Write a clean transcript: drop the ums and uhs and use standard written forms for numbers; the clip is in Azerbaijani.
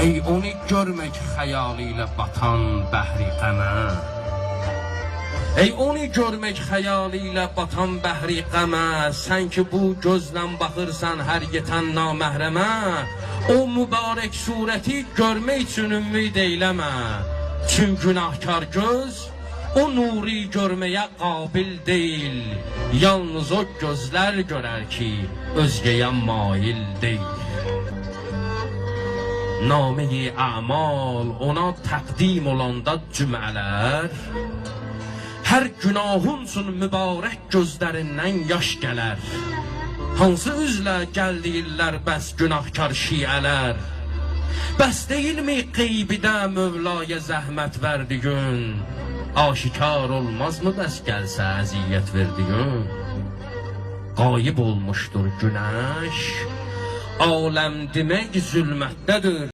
Ey onu görmək xəyali ilə batan bəhri qəmə. Ey onu görmək xəyali ilə batan bəhri qəmə. Sən ki bu gözlə baxırsan hər yetən naməhrəmə. O mübarək surəti görmək üçün ümid eyləmə. Çünki günahkar göz o nuri görməyə qabil deyil. Yalnız o gözlər görər ki özgəyə mail deyil. Name-i a'mal ona təqdim olanda cümlələr, hər günahın üçün mübarək gözlərindən yaş gələr. Hansı üzlə gəldiyirlər bəs günahkar şiələr. Bəs deyilmi qeybidə Mövlaya zəhmət verdiyin, aşikar olmaz mı bəs gəlsə əziyyət verdiyin. Qayib olmuşdur günəş, aləm demək zülmətdədir.